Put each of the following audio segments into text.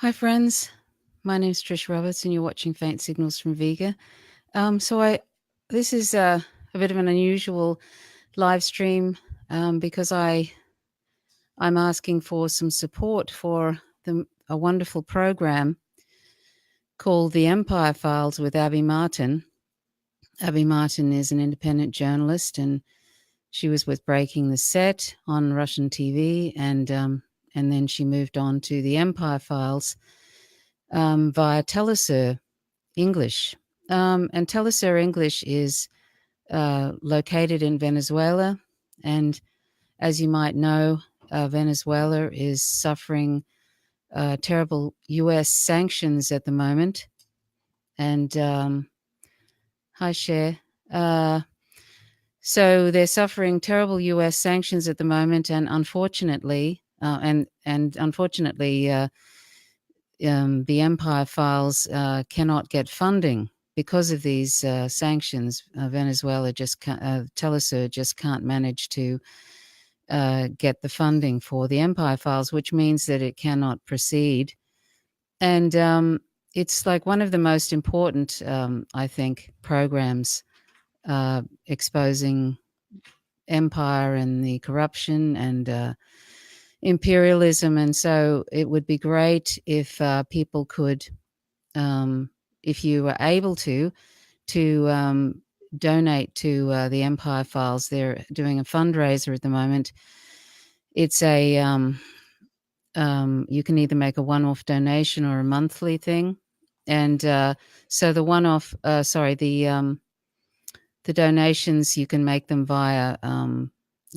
Hi, friends. My name's Trish Roberts, and you're watching Faint Signals from Vega. This is a bit of an unusual live stream because I'm asking for some support for a wonderful program called The Empire Files with Abby Martin. Abby Martin is an independent journalist, and she was with Breaking the Set on Russian TV, and then she moved on to The Empire Files via TeleSUR English. And TeleSUR English is located in Venezuela. And as you might know, Venezuela is suffering terrible U.S. sanctions at the moment. And hi, Cher. So they're suffering terrible U.S. sanctions at the moment, and unfortunately, the Empire Files cannot get funding because of these sanctions. Venezuela TeleSUR just can't manage to get the funding for the Empire Files, which means that it cannot proceed. And it's like one of the most important, I think, programs exposing empire and the corruption and imperialism. And so it would be great if people could, if you were able to donate to the Empire Files. They're doing a fundraiser at the moment. It's you can either make a one-off donation or a monthly thing. And so the one-off, the donations, you can make them via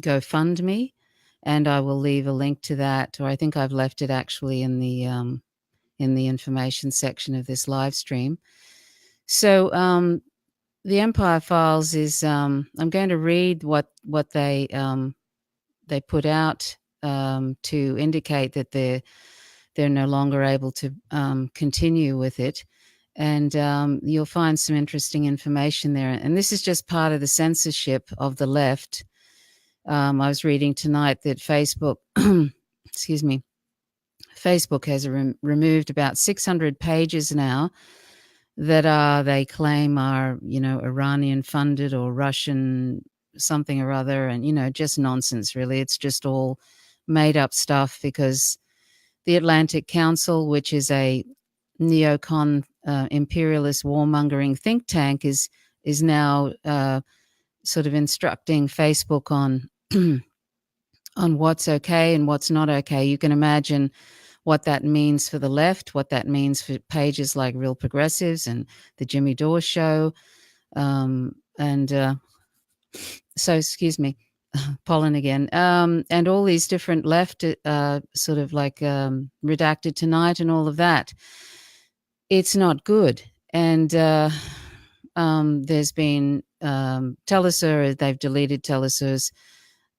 GoFundMe, and I will leave a link to that, or I think I've left it actually in the information section of this live stream. So the Empire Files is I'm going to read what they put out to indicate that they're no longer able to continue with it. And you'll find some interesting information there. And this is just part of the censorship of the left. I was reading tonight that Facebook, excuse me, Facebook has removed about 600 pages now that they claim are, Iranian funded or Russian something or other. And, just nonsense, really. It's just all made up stuff because the Atlantic Council, which is a neocon imperialist warmongering think tank, is now sort of instructing Facebook on on what's okay and what's not okay. You can imagine what that means for the left, what that means for pages like Real Progressives and the Jimmy Dore Show. So, excuse me, pollen again. And all these different left sort of like Redacted Tonight and all of that. It's not good. And there's been TeleSUR, they've deleted TeleSUR's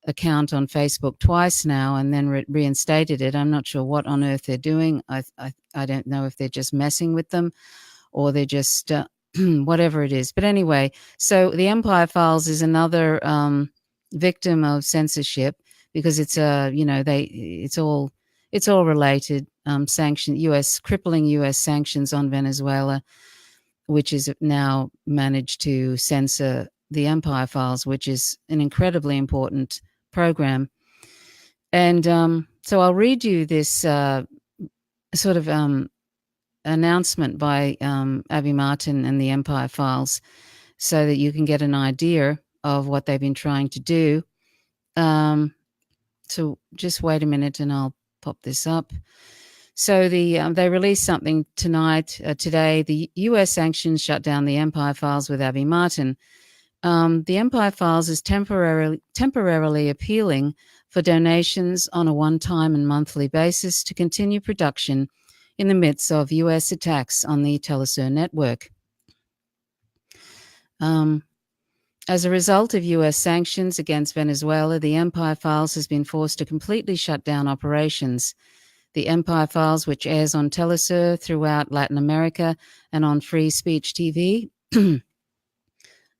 account on Facebook twice now and then reinstated it. I'm not sure what on earth they're doing. I don't know if they're just messing with them or they're just whatever it is. But anyway, so the Empire Files is another victim of censorship because it's it's all related. Crippling U.S. sanctions on Venezuela, which is now managed to censor the Empire Files, which is an incredibly important program. And so I'll read you this sort of announcement by Abby Martin and the Empire Files so that you can get an idea of what they've been trying to do. So just wait a minute and I'll pop this up. So they released something today. The U.S. sanctions shut down the Empire Files with Abby Martin. The Empire Files is temporarily appealing for donations on a one-time and monthly basis to continue production in the midst of U.S. attacks on the TeleSUR network. As a result of U.S. sanctions against Venezuela, the Empire Files has been forced to completely shut down operations. The Empire Files, which airs on TeleSUR throughout Latin America and on Free Speech TV,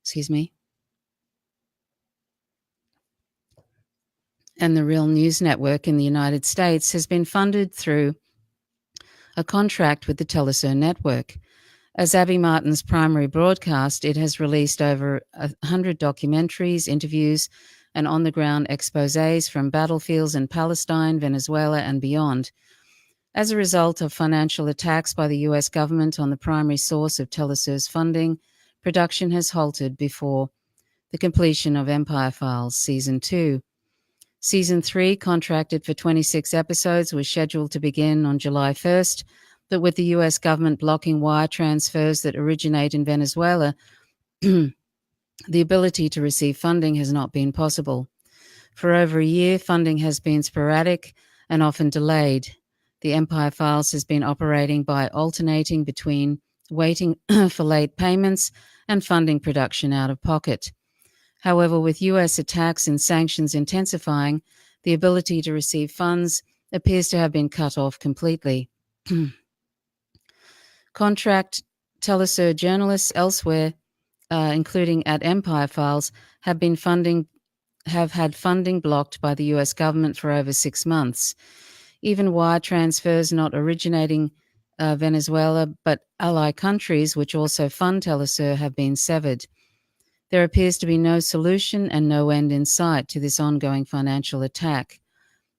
excuse me, and the Real News Network in the United States, has been funded through a contract with the TeleSUR network. As Abby Martin's primary broadcast, it has released over 100 documentaries, interviews, and on-the-ground exposés from battlefields in Palestine, Venezuela, and beyond. As a result of financial attacks by the US government on the primary source of TeleSUR's funding, production has halted before the completion of Empire Files Season 2. Season 3, contracted for 26 episodes, was scheduled to begin on July 1st, but with the US government blocking wire transfers that originate in Venezuela, the ability to receive funding has not been possible. For over a year, funding has been sporadic and often delayed. The Empire Files has been operating by alternating between waiting for late payments and funding production out of pocket. However, with US attacks and sanctions intensifying, the ability to receive funds appears to have been cut off completely. Contract TeleSUR journalists elsewhere, including at Empire Files, have had funding blocked by the US government for over 6 months. Even wire transfers not originating Venezuela but ally countries which also fund TeleSUR have been severed. There appears to be no solution and no end in sight to this ongoing financial attack.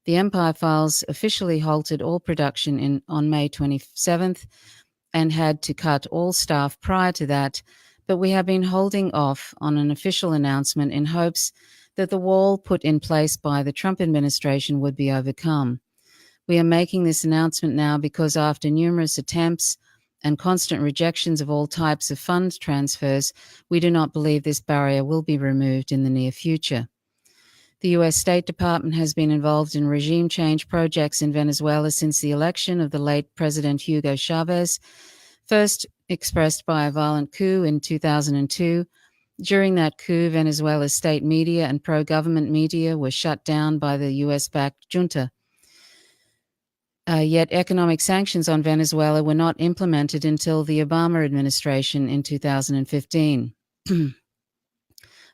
The Empire Files officially halted all production on May 27th and had to cut all staff prior to that, but we have been holding off on an official announcement in hopes that the wall put in place by the Trump administration would be overcome. We are making this announcement now because after numerous attempts and constant rejections of all types of fund transfers, we do not believe this barrier will be removed in the near future. The US State Department has been involved in regime change projects in Venezuela since the election of the late President Hugo Chavez, first expressed by a violent coup in 2002. During that coup, Venezuela's state media and pro-government media were shut down by the US-backed junta. Yet economic sanctions on Venezuela were not implemented until the Obama administration in 2015.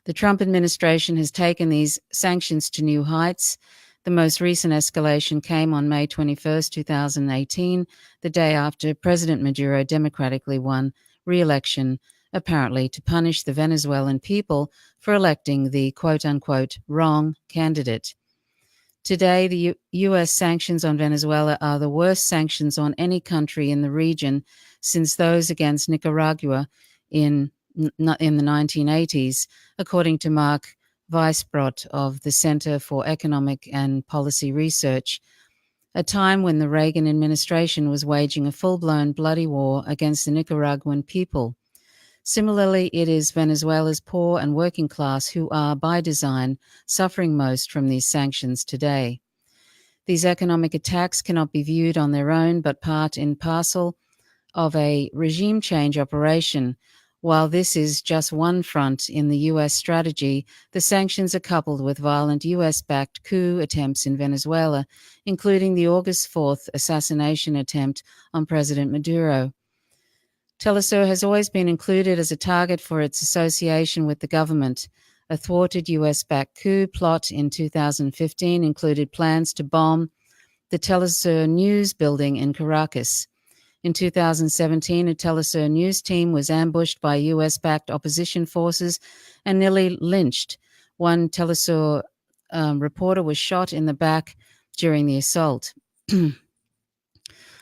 The Trump administration has taken these sanctions to new heights. The most recent escalation came on May 21, 2018, the day after President Maduro democratically won re-election, apparently to punish the Venezuelan people for electing the quote-unquote wrong candidate. Today, the U.S. sanctions on Venezuela are the worst sanctions on any country in the region since those against Nicaragua in the 1980s, according to Mark Weisbrot of the Center for Economic and Policy Research, a time when the Reagan administration was waging a full-blown bloody war against the Nicaraguan people. Similarly, it is Venezuela's poor and working class who are, by design, suffering most from these sanctions today. These economic attacks cannot be viewed on their own, but part and parcel of a regime change operation. While this is just one front in the U.S. strategy, the sanctions are coupled with violent U.S.-backed coup attempts in Venezuela, including the August 4th assassination attempt on President Maduro. TeleSUR has always been included as a target for its association with the government. A thwarted US-backed coup plot in 2015 included plans to bomb the TeleSUR news building in Caracas. In 2017, a TeleSUR news team was ambushed by US-backed opposition forces and nearly lynched. One TeleSUR reporter was shot in the back during the assault.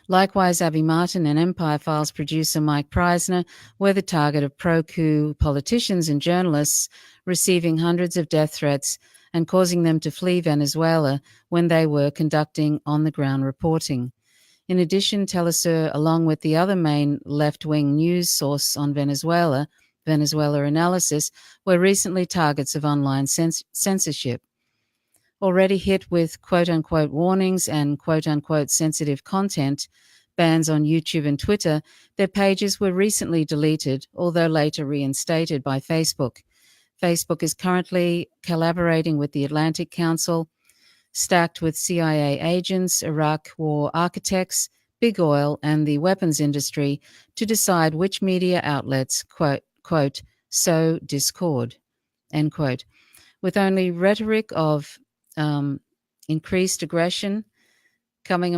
Likewise, Abby Martin and Empire Files producer Mike Preisner were the target of pro-coup politicians and journalists, receiving hundreds of death threats and causing them to flee Venezuela when they were conducting on-the-ground reporting. In addition, TeleSUR, along with the other main left-wing news source on Venezuela, Venezuela Analysis, were recently targets of online censorship. Already hit with quote-unquote warnings and quote-unquote sensitive content, bans on YouTube and Twitter, their pages were recently deleted, although later reinstated by Facebook. Facebook is currently collaborating with the Atlantic Council, stacked with CIA agents, Iraq war architects, big oil, and the weapons industry to decide which media outlets, quote, sow discord, end quote. With only rhetoric of increased aggression, coming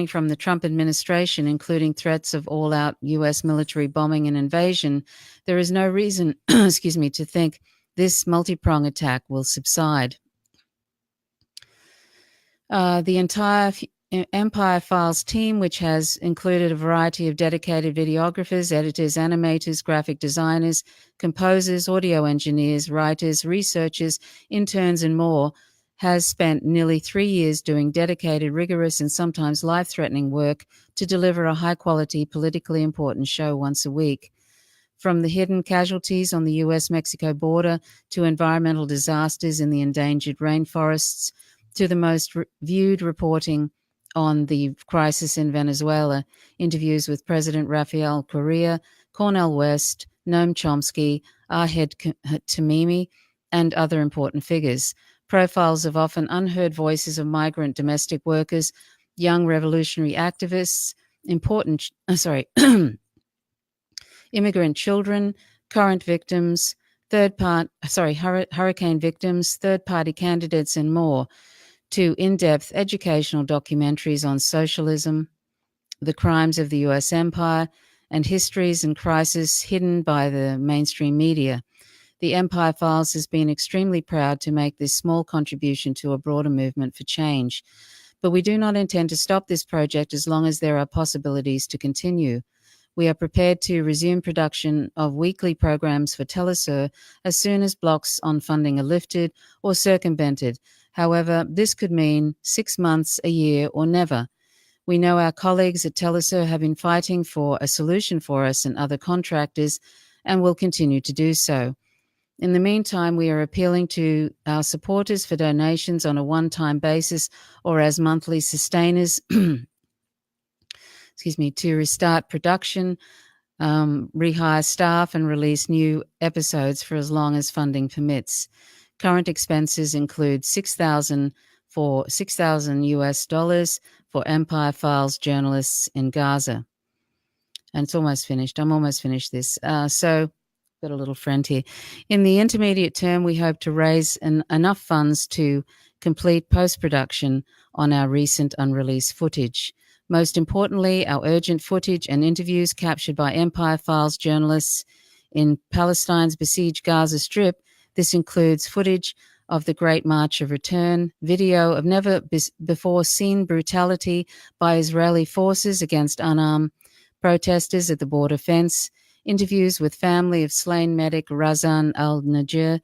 from the Trump administration, including threats of all-out U.S. military bombing and invasion, there is no reason, excuse me, to think this multi-pronged attack will subside. The entire Empire Files team, which has included a variety of dedicated videographers, editors, animators, graphic designers, composers, audio engineers, writers, researchers, interns, and more, has spent nearly 3 years doing dedicated, rigorous, and sometimes life-threatening work to deliver a high-quality, politically important show once a week. From the hidden casualties on the US-Mexico border to environmental disasters in the endangered rainforests to the most viewed reporting on the crisis in Venezuela, interviews with President Rafael Correa, Cornel West, Noam Chomsky, Ahed Tamimi, and other important figures. Profiles of often unheard voices of migrant domestic workers, young revolutionary activists, immigrant children, current victims, hurricane victims, third-party candidates, and more, to in-depth educational documentaries on socialism, the crimes of the U.S. empire, and histories and crises hidden by the mainstream media. The Empire Files has been extremely proud to make this small contribution to a broader movement for change. But we do not intend to stop this project as long as there are possibilities to continue. We are prepared to resume production of weekly programs for TeleSUR as soon as blocks on funding are lifted or circumvented. However, this could mean 6 months, a year, or never. We know our colleagues at TeleSUR have been fighting for a solution for us and other contractors and will continue to do so. In the meantime, we are appealing to our supporters for donations on a one-time basis or as monthly sustainers to restart production, rehire staff, and release new episodes for as long as funding permits. Current expenses include $6,000 US dollars for Empire Files journalists in Gaza. And it's almost finished. I'm almost finished this. So got a little friend here. In the intermediate term, we hope to raise enough funds to complete post-production on our recent unreleased footage. Most importantly, our urgent footage and interviews captured by Empire Files journalists in Palestine's besieged Gaza Strip. This includes footage of the Great March of Return, video of never-before-seen brutality by Israeli forces against unarmed protesters at the border fence, interviews with family of slain medic Razan al-Najjar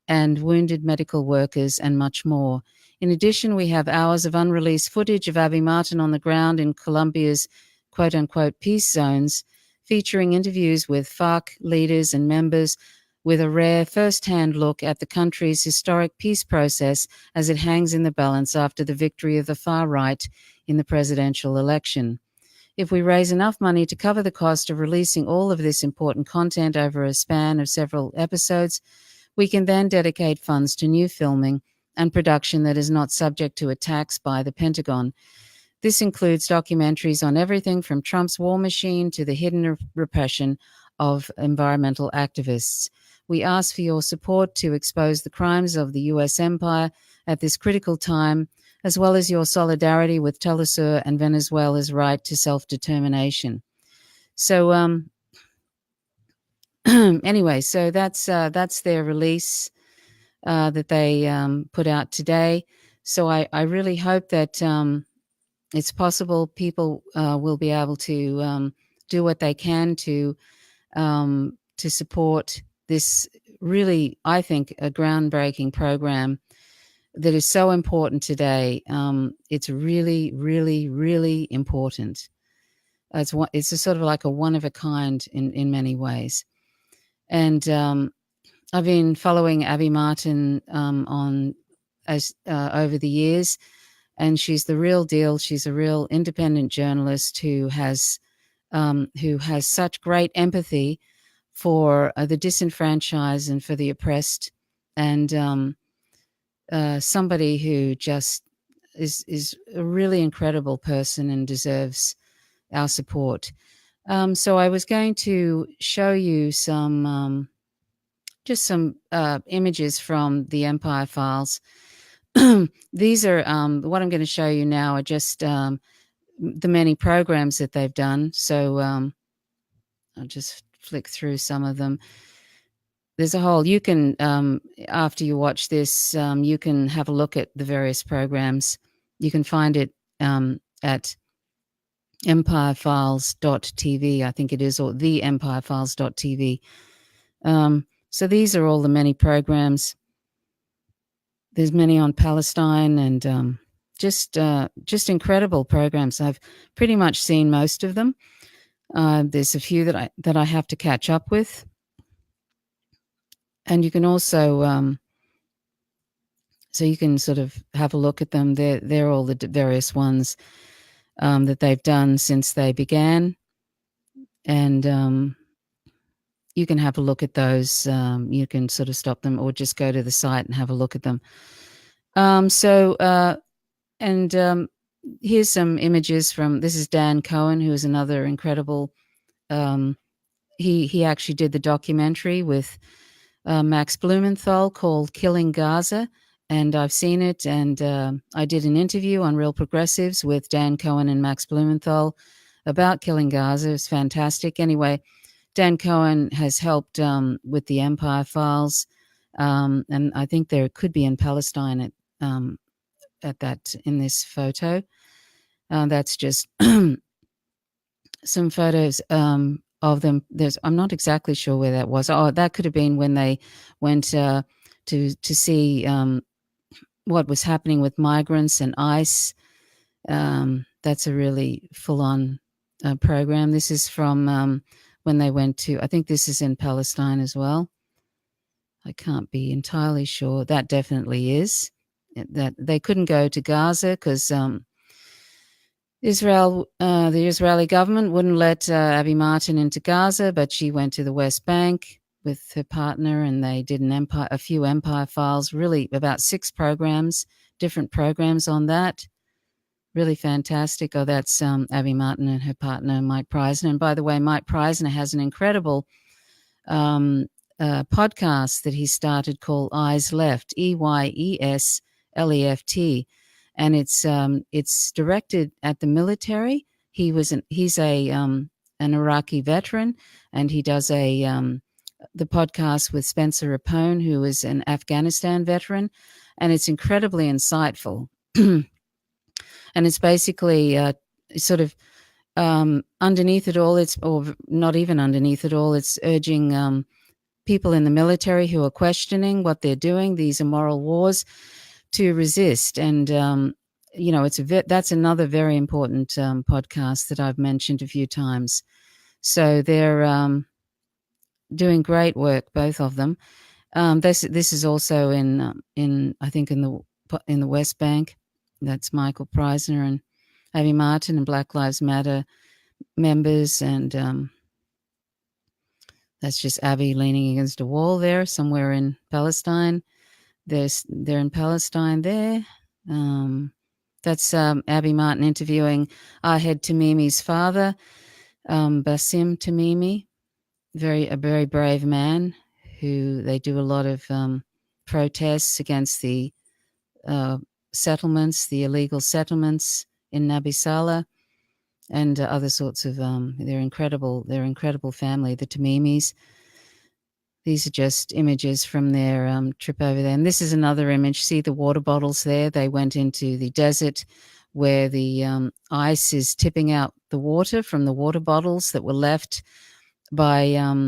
and wounded medical workers, and much more. In addition, we have hours of unreleased footage of Abby Martin on the ground in Colombia's quote-unquote peace zones, featuring interviews with FARC leaders and members with a rare first-hand look at the country's historic peace process as it hangs in the balance after the victory of the far right in the presidential election. If we raise enough money to cover the cost of releasing all of this important content over a span of several episodes, we can then dedicate funds to new filming and production that is not subject to attacks by the Pentagon. This includes documentaries on everything from Trump's war machine to the hidden repression of environmental activists. We ask for your support to expose the crimes of the U.S. empire at this critical time, as well as your solidarity with TeleSUR and Venezuela's right to self-determination. So anyway, so that's their release that they put out today. So I really hope that it's possible people will be able to do what they can to support this really, I think, a groundbreaking program that is so important today. It's really, really, really important. It's a sort of like a one of a kind in many ways. And I've been following Abby Martin over the years, and she's the real deal. She's a real independent journalist who has such great empathy for the disenfranchised and for the oppressed, and somebody who just is a really incredible person and deserves our support. So I was going to show you some images from the Empire Files. these are what I'm going to show you now are just the many programs that they've done. So I'll just flick through some of them. There's a whole, you can, after you watch this, you can have a look at the various programs. You can find it at empirefiles.tv, I think it is, or the empirefiles.tv. So these are all the many programs. There's many on Palestine and just incredible programs. I've pretty much seen most of them. There's a few that I have to catch up with. And you can also, so you can sort of have a look at them. They're all the various ones that they've done since they began. And you can have a look at those. You can sort of stop them or just go to the site and have a look at them. Here's some images from, this is Dan Cohen, who is another incredible, he actually did the documentary with Max Blumenthal called Killing Gaza, and I've seen it, and I did an interview on Real Progressives with Dan Cohen and Max Blumenthal about Killing Gaza. It's fantastic. Anyway, Dan Cohen has helped with the Empire Files, and I think there could be in Palestine at that in this photo. That's just some photos of them. I'm not exactly sure where that was. Oh, that could have been when they went to see what was happening with migrants and ICE. That's a really full-on program. This is from when they went to, I think this is in Palestine as well. I can't be entirely sure. That definitely is. That they couldn't go to Gaza because Israel, the Israeli government wouldn't let Abby Martin into Gaza, but she went to the West Bank with her partner, and they did a few Empire Files, really about 6 programs, different programs on that. Really fantastic. Oh, that's Abby Martin and her partner, Mike Preisner. And by the way, Mike Preisner has an incredible podcast that he started called Eyes Left, EYES LEFT, and it's directed at the military. He's an Iraqi veteran, and he does the podcast with Spencer Rapone, who is an Afghanistan veteran, and it's incredibly insightful. And it's basically sort of underneath it all, or not even underneath it all, it's urging people in the military who are questioning what they're doing, these immoral wars, to resist. And that's another very important podcast that I've mentioned a few times. So they're doing great work, both of them. This is also in I think in the West Bank. That's Michael Preisner and Abby Martin and Black Lives Matter members, and that's just Abby leaning against a wall there somewhere in Palestine. They're in Palestine there. That's Abby Martin interviewing Ahed Tamimi's father, Basim Tamimi, a very brave man who they do a lot of protests against the settlements, the illegal settlements in Nabi Saleh, and other sorts of. They're incredible. They're an incredible family, the Tamimis. These are just images from their trip over there. And this is another image. See the water bottles there? They went into the desert where the ice is tipping out the water from the water bottles that were left by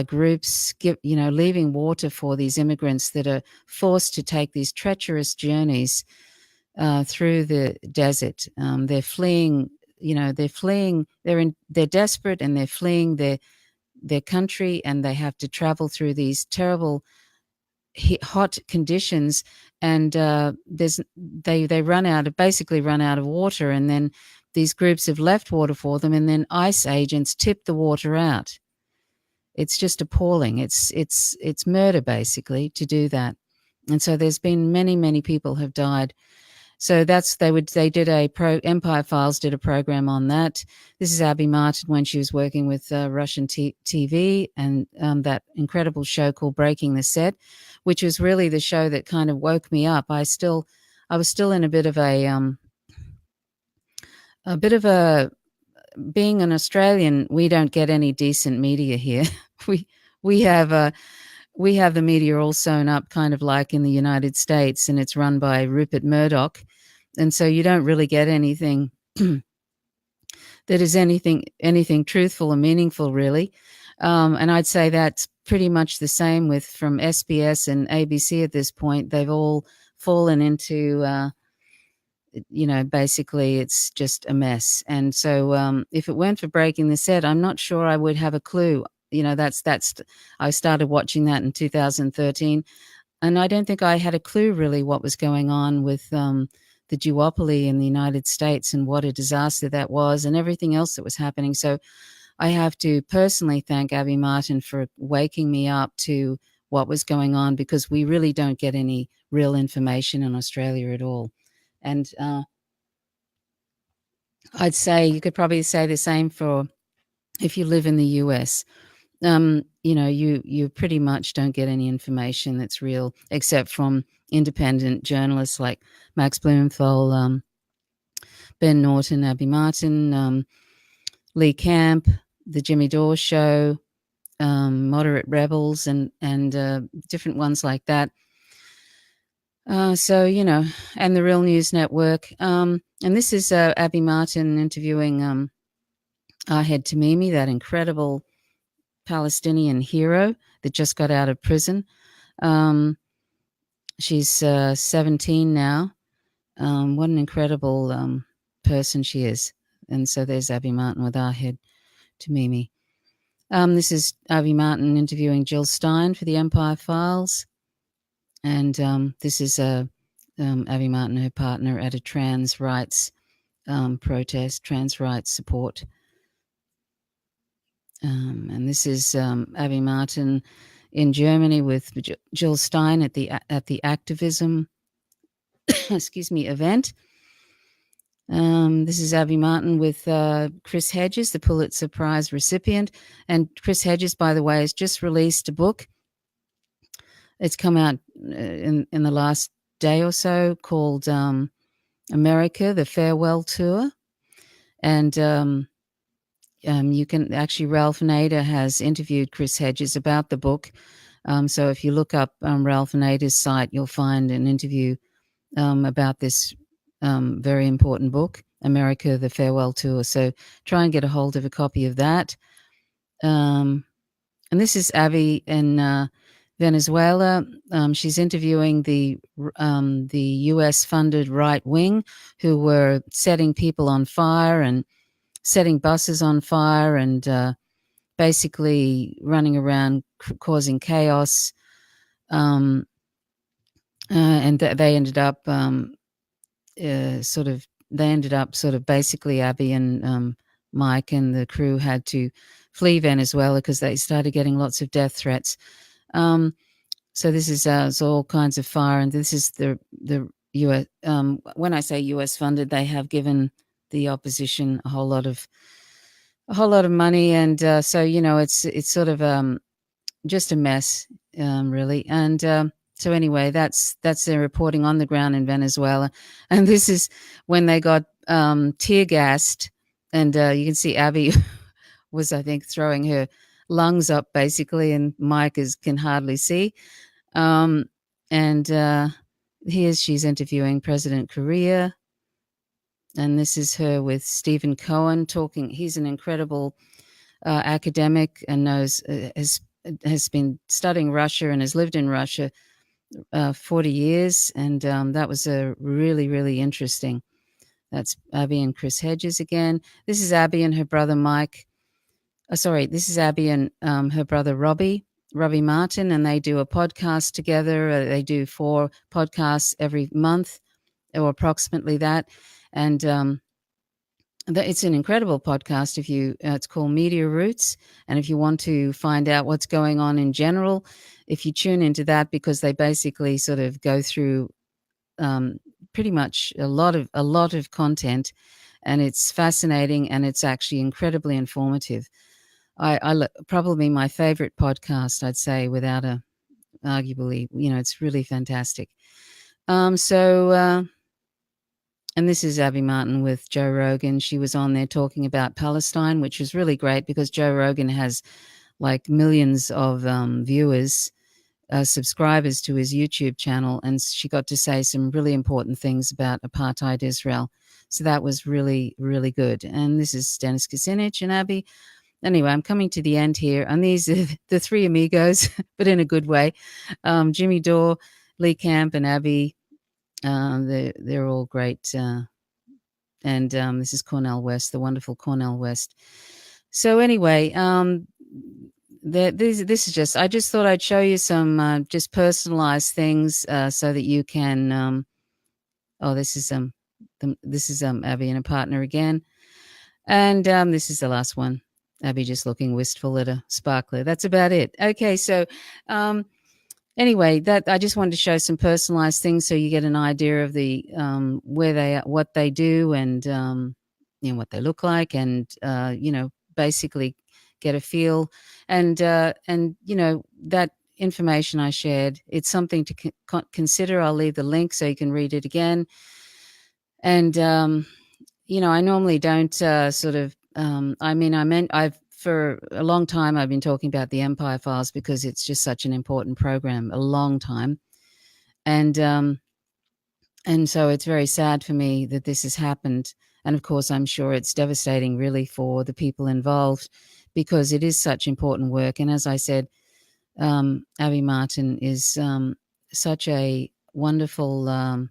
groups, leaving water for these immigrants that are forced to take these treacherous journeys through the desert. They're fleeing. They're desperate, and they're fleeing their country, and they have to travel through these terrible hot conditions, and they basically run out of water, and then these groups have left water for them, and then ICE agents tip the water out. It's just appalling. It's murder, basically, to do that. And so there's been many people have died. So they did Empire Files did a program on that. This is Abby Martin when she was working with Russian TV and that incredible show called Breaking the Set, which was really the show that kind of woke me up. I was still in a bit of a being an Australian. We don't get any decent media here. we we have we have the media all sewn up, kind of like in the United States, and it's run by Rupert Murdoch. And so you don't really get anything that is anything truthful or meaningful, really. And I'd say that's pretty much the same with from SBS and ABC at this point. They've all fallen into, basically it's just a mess. And so if it weren't for Breaking the Set, I'm not sure I would have a clue. That's I started watching that in 2013. And I don't think I had a clue really what was going on with the duopoly in the United States and what a disaster that was and everything else that was happening. So I have to personally thank Abby Martin for waking me up to what was going on, because we really don't get any real information in Australia at all. And I'd say you could probably say the same for if you live in the US. You pretty much don't get any information that's real except from independent journalists like Max Blumenthal, Ben Norton, Abby Martin, Lee Camp, The Jimmy Dore Show, Moderate Rebels, and different ones like that. And the Real News Network. And this is Abby Martin interviewing Ahed Tamimi, that incredible Palestinian hero that just got out of prison. She's 17 now. What an incredible person she is. And so there's Abby Martin with Ahed Tamimi. This is Abby Martin interviewing Jill Stein for the Empire Files. And this is Abby Martin, her partner, at a trans rights protest, trans rights support. And this is Abby Martin in Germany with Jill Stein at the activism event. This is Abby Martin with Chris Hedges, the Pulitzer Prize recipient. And Chris Hedges, by the way, has just released a book. It's come out in the last day or so called America, the Farewell Tour. And you can actually, Ralph Nader has interviewed Chris Hedges about the book. So if you look up Ralph Nader's site, you'll find an interview about this very important book, America, the Farewell Tour. So try and get a hold of a copy of that. And this is Abby in Venezuela. She's interviewing the U.S.-funded right wing who were setting people on fire and setting buses on fire and basically running around causing chaos. And they ended up basically Abby and Mike and the crew had to flee Venezuela because they started getting lots of death threats. So this is all kinds of fire, and this is the U.S. When I say U.S. funded, they have given the opposition a whole lot of money, and so it's sort of just a mess, really. And so anyway, that's their reporting on the ground in Venezuela, and this is when they got tear gassed, and you can see Abby was, I think, throwing her lungs up basically, and Mike can hardly see. And she's interviewing President Correa. And this is her with Stephen Cohen talking. He's an incredible academic and has been studying Russia and has lived in Russia 40 years. And that was a really, really interesting. That's Abby and Chris Hedges again. This is Abby and her brother Mike. This is Abby and her brother Robbie Martin, and they do a podcast together. They do 4 podcasts every month, or approximately that. And it's an incredible podcast. It's called Media Roots, and if you want to find out what's going on in general, if you tune into that, because they basically sort of go through pretty much a lot of content, and it's fascinating, and it's actually incredibly informative. Probably my favorite podcast, I'd say, without a arguably, it's really fantastic. And this is Abby Martin with Joe Rogan. She was on there talking about Palestine, which was really great because Joe Rogan has like millions of viewers, subscribers to his YouTube channel, and she got to say some really important things about apartheid Israel. So that was really, really good. And this is Dennis Kucinich and Abby. Anyway, I'm coming to the end here, and these are the three amigos, but in a good way. Jimmy Dore, Lee Camp, and Abby. They're all great. And this is Cornell West, the wonderful Cornell West. So anyway, this is I just thought I'd show you some just personalized things so that you can. This is Abby and a partner again, and this is the last one. Abby just looking wistful at a sparkler. That's about it. Okay, so anyway, that I just wanted to show some personalized things so you get an idea of the where they are, what they do, and what they look like, and basically get a feel, and that information I shared. It's something to consider. I'll leave the link so you can read it again. And I normally don't I've for a long time I've been talking about the Empire Files because it's just such an important program, a long time, and so it's very sad for me that this has happened. And of course, I'm sure it's devastating, really, for the people involved because it is such important work. And as I said, Abby Martin is such a wonderful,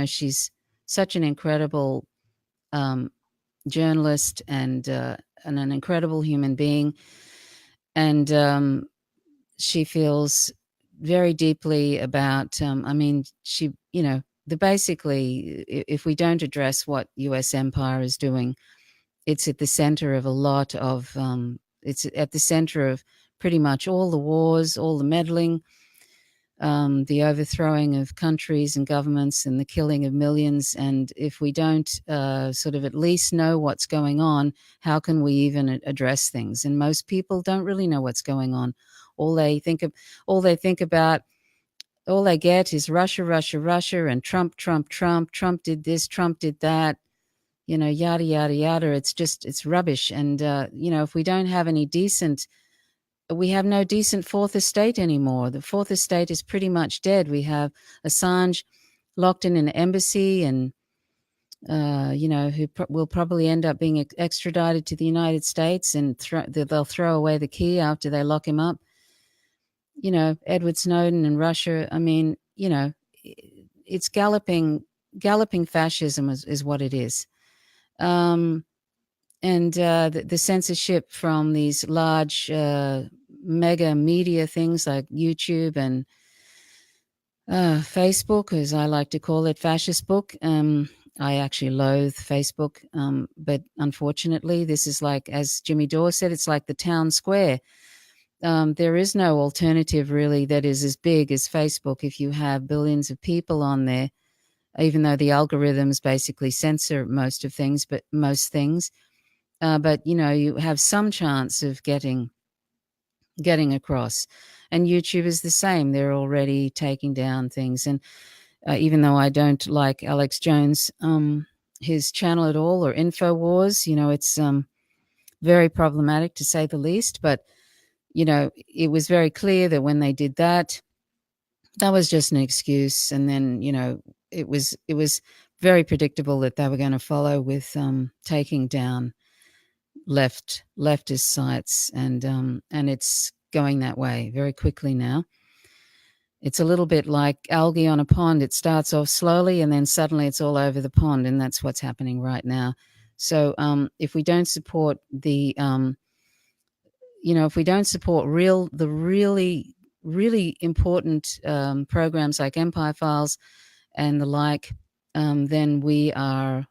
she's such an incredible journalist and an incredible human being. And she feels very deeply about, basically, if we don't address what U.S. empire is doing, it's at the center of a lot of, it's at the center of pretty much all the wars, all the meddling, the overthrowing of countries and governments, and the killing of millions. And if we don't sort of at least know what's going on, how can we even address things? And most people don't really know what's going on. All they about, all they get is Russia, Russia, Russia, and Trump, Trump, Trump. Trump did this, Trump did that. Yada, yada, yada. It's rubbish. And, if we don't have any we have no decent fourth estate anymore. The fourth estate is pretty much dead. We have Assange locked in an embassy and, who will probably end up being extradited to the United States, and they'll throw away the key after they lock him up. Edward Snowden and Russia, it's galloping fascism is what it is. And the censorship from these large mega media things like YouTube and Facebook, as I like to call it, fascist book. I actually loathe Facebook, but unfortunately, this is like, as Jimmy Dore said, it's like the town square. There is no alternative really that is as big as Facebook if you have billions of people on there, even though the algorithms basically censor most things. But you have some chance of getting across. And YouTube is the same. They're already taking down things. And even though I don't like Alex Jones, his channel at all, or InfoWars, it's very problematic to say the least. But, it was very clear that when they did that, that was just an excuse. And then, it was very predictable that they were going to follow with taking down leftist sites, and it's going that way very quickly now. It's a little bit like algae on a pond. It starts off slowly and then suddenly it's all over the pond, and that's what's happening right now. So if we don't support if we don't support the really, really important programs like Empire Files and the like, then we are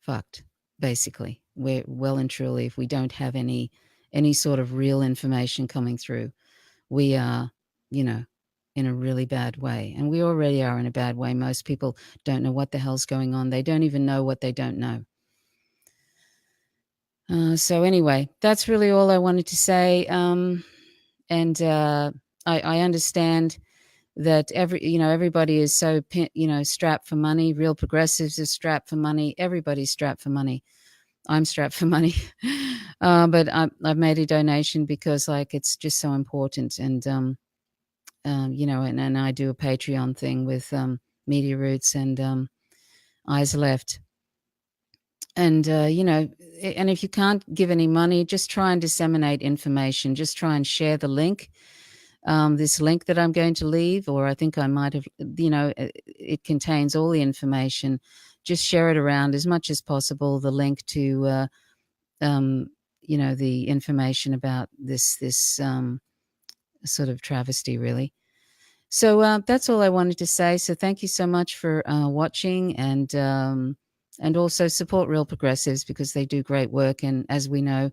fucked, basically. We're well and truly, if we don't have any sort of real information coming through, we are, in a really bad way. And we already are in a bad way. Most people don't know what the hell's going on. They don't even know what they don't know. So anyway, that's really all I wanted to say. And I understand that everybody is so strapped for money. Real progressives are strapped for money. Everybody's strapped for money. I'm strapped for money, but I've made a donation because it's just so important. And and I do a Patreon thing with Media Roots and Eyes Left. And, and if you can't give any money, just try and disseminate information. Just try and share the link, this link that I'm going to leave, or I think I might have, it contains all the information. Just share it around as much as possible, the link to, the information about this sort of travesty, really. So that's all I wanted to say. So thank you so much for watching, and also support Real Progressives because they do great work. And as we know,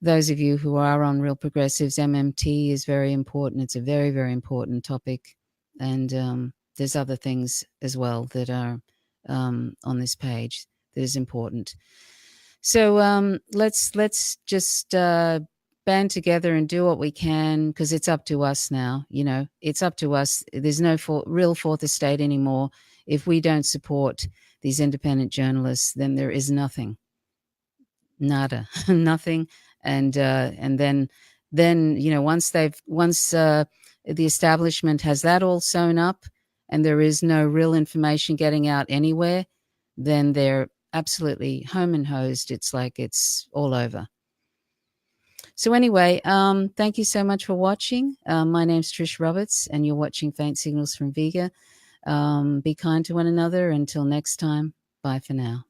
those of you who are on Real Progressives, MMT is very important. It's a very, very important topic. And there's other things as well that are on this page that is important. So let's just band together and do what we can, because it's up to us now. It's up to us. There's no real fourth estate anymore. If we don't support these independent journalists, then there is nothing, nada, nothing. And then once the establishment has that all sewn up, and there is no real information getting out anywhere, then they're absolutely home and hosed. It's like it's all over. So anyway, thank you so much for watching. My name's Trish Roberts, and you're watching Faint Signals from Vega. Be kind to one another. Until next time, bye for now.